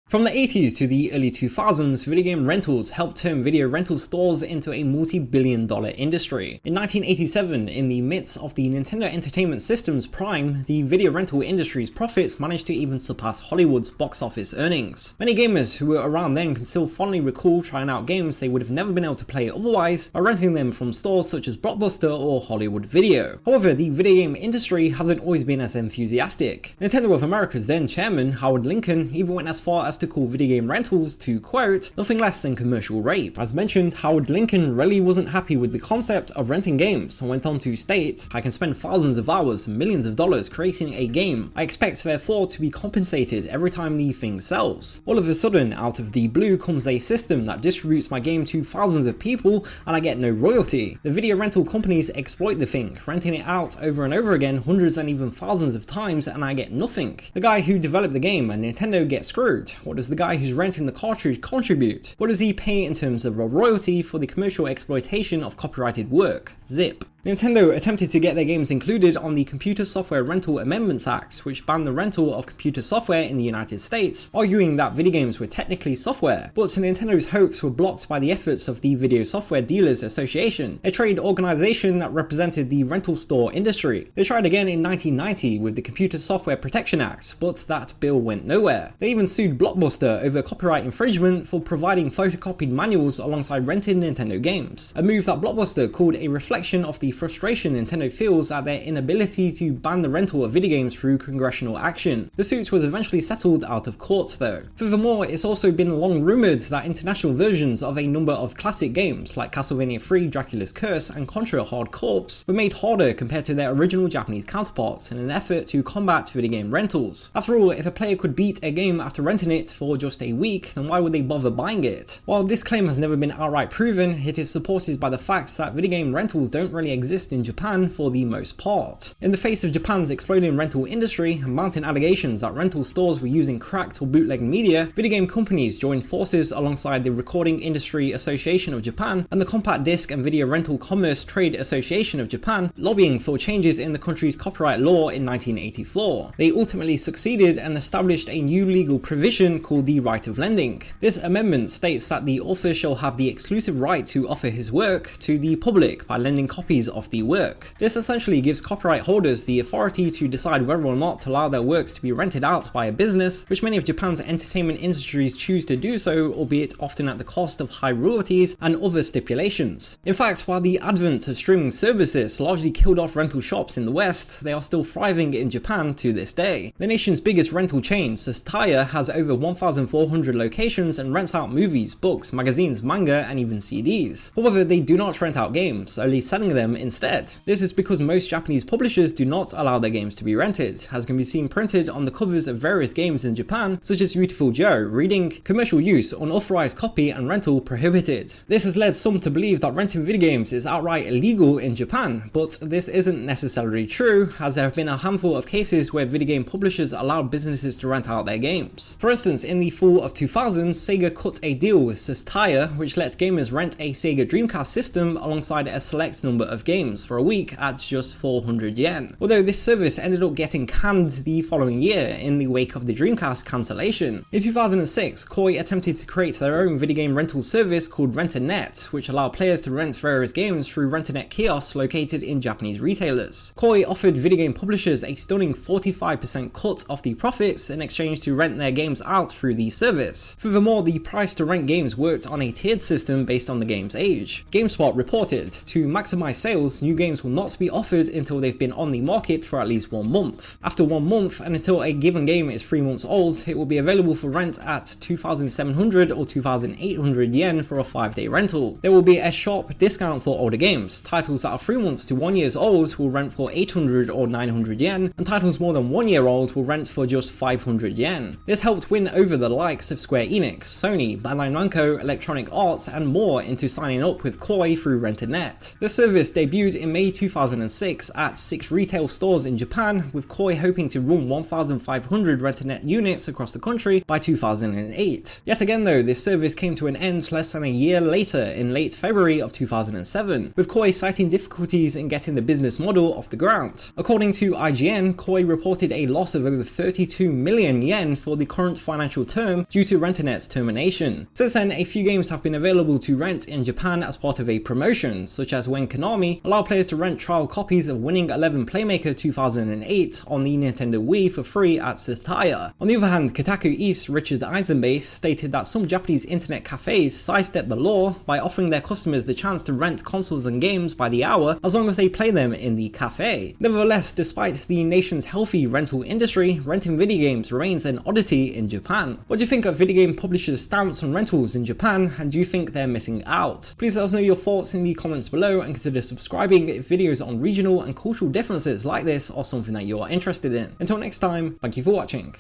From the 80s to the early 2000s, video game rentals helped turn video rental stores into a multi-billion-dollar industry. In 1987, in the midst of the Nintendo Entertainment System's prime, the video rental industry's profits managed to even surpass Hollywood's box office earnings. Many gamers who were around then can still fondly recall trying out games they would have never been able to play otherwise by renting them from stores such as Blockbuster or Hollywood Video. However, the video game industry hasn't always been as enthusiastic. Nintendo of America's then chairman, Howard Lincoln, even went as far as to call video game rentals, to quote, nothing less than commercial rape. As mentioned, Howard Lincoln really wasn't happy with the concept of renting games and went on to state, I can spend thousands of hours and millions of dollars creating a game. I expect therefore to be compensated every time the thing sells. All of a sudden, out of the blue comes a system that distributes my game to thousands of people and I get no royalty. The video rental companies exploit the thing, renting it out over and over again hundreds and even thousands of times, and I get nothing. The guy who developed the game and Nintendo get screwed. What does the guy who's renting the cartridge contribute? What does he pay in terms of a royalty for the commercial exploitation of copyrighted work? Zip. Nintendo attempted to get their games included on the Computer Software Rental Amendments Act, which banned the rental of computer software in the United States, arguing that video games were technically software. But Nintendo's hopes were blocked by the efforts of the Video Software Dealers Association, a trade organization that represented the rental store industry. They tried again in 1990 with the Computer Software Protection Act, but that bill went nowhere. They even sued Blockbuster over copyright infringement for providing photocopied manuals alongside rented Nintendo games, a move that Blockbuster called a reflection of the frustration Nintendo feels at their inability to ban the rental of video games through congressional action. The suit was eventually settled out of court though. Furthermore, it's also been long rumoured that international versions of a number of classic games like Castlevania 3, Dracula's Curse and Contra Hard Corps were made harder compared to their original Japanese counterparts in an effort to combat video game rentals. After all, if a player could beat a game after renting it for just a week, then why would they bother buying it? While this claim has never been outright proven, it is supported by the fact that video game rentals don't really exist in Japan for the most part. In the face of Japan's exploding rental industry and mounting allegations that rental stores were using cracked or bootleg media, video game companies joined forces alongside the Recording Industry Association of Japan and the Compact Disc and Video Rental Commerce Trade Association of Japan, lobbying for changes in the country's copyright law in 1984. They ultimately succeeded and established a new legal provision called the right of lending. This amendment states that the author shall have the exclusive right to offer his work to the public by lending copies of the work. This essentially gives copyright holders the authority to decide whether or not to allow their works to be rented out by a business, which many of Japan's entertainment industries choose to do so, albeit often at the cost of high royalties and other stipulations. In fact, while the advent of streaming services largely killed off rental shops in the West, they are still thriving in Japan to this day. The nation's biggest rental chain, Sastaya, has over 1,400 locations and rents out movies, books, magazines, manga, and even CDs. However, they do not rent out games, only selling them instead. This is because most Japanese publishers do not allow their games to be rented, as can be seen printed on the covers of various games in Japan, such as Beautiful Joe, reading commercial use, unauthorized copy and rental prohibited. This has led some to believe that renting video games is outright illegal in Japan, but this isn't necessarily true, as there have been a handful of cases where video game publishers allowed businesses to rent out their games. For instance, in the fall of 2000, Sega cut a deal with Sastaya, which lets gamers rent a Sega Dreamcast system alongside a select number of games for a week at just 400 yen. Although this service ended up getting canned the following year in the wake of the Dreamcast cancellation. In 2006, Koei attempted to create their own video game rental service called RentANet, which allowed players to rent various games through RentANet kiosks located in Japanese retailers. Koei offered video game publishers a stunning 45% cut of the profits in exchange to rent their games out through the service. Furthermore, the price to rent games worked on a tiered system based on the game's age. GameSpot reported, to maximize sales, new games will not be offered until they've been on the market for at least 1 month. After 1 month and until a given game is 3 months old, it will be available for rent at 2,700 or 2,800 yen for a 5-day rental. There will be a sharp discount for older games. Titles that are 3 months to 1 year old will rent for 800 or 900 yen, and titles more than 1 year old will rent for just 500 yen. This helped win over the likes of Square Enix, Sony, Bandai Namco, Electronic Arts, and more into signing up with Koei through RentANet. The service debuted debuted in May 2006 at 6 retail stores in Japan, with Koi hoping to run 1,500 RentANet units across the country by 2008. Yet again though, this service came to an end less than a year later in late February of 2007, with Koi citing difficulties in getting the business model off the ground. According to IGN, Koi reported a loss of over 32 million yen for the current financial term due to RentANet's termination. Since then, a few games have been available to rent in Japan as part of a promotion, such as when Konami allowed players to rent trial copies of Winning 11 Playmaker 2008 on the Nintendo Wii for free at Tsutaya. On the other hand, Kotaku East Richard Eisenbase stated that some Japanese internet cafes sidestep the law by offering their customers the chance to rent consoles and games by the hour as long as they play them in the cafe. Nevertheless, despite the nation's healthy rental industry, renting video games remains an oddity in Japan. What do you think of video game publishers' stance on rentals in Japan, and do you think they're missing out? Please let us know your thoughts in the comments below, and consider subscribing if videos on regional and cultural differences like this are something that you are interested in. Until next time, thank you for watching.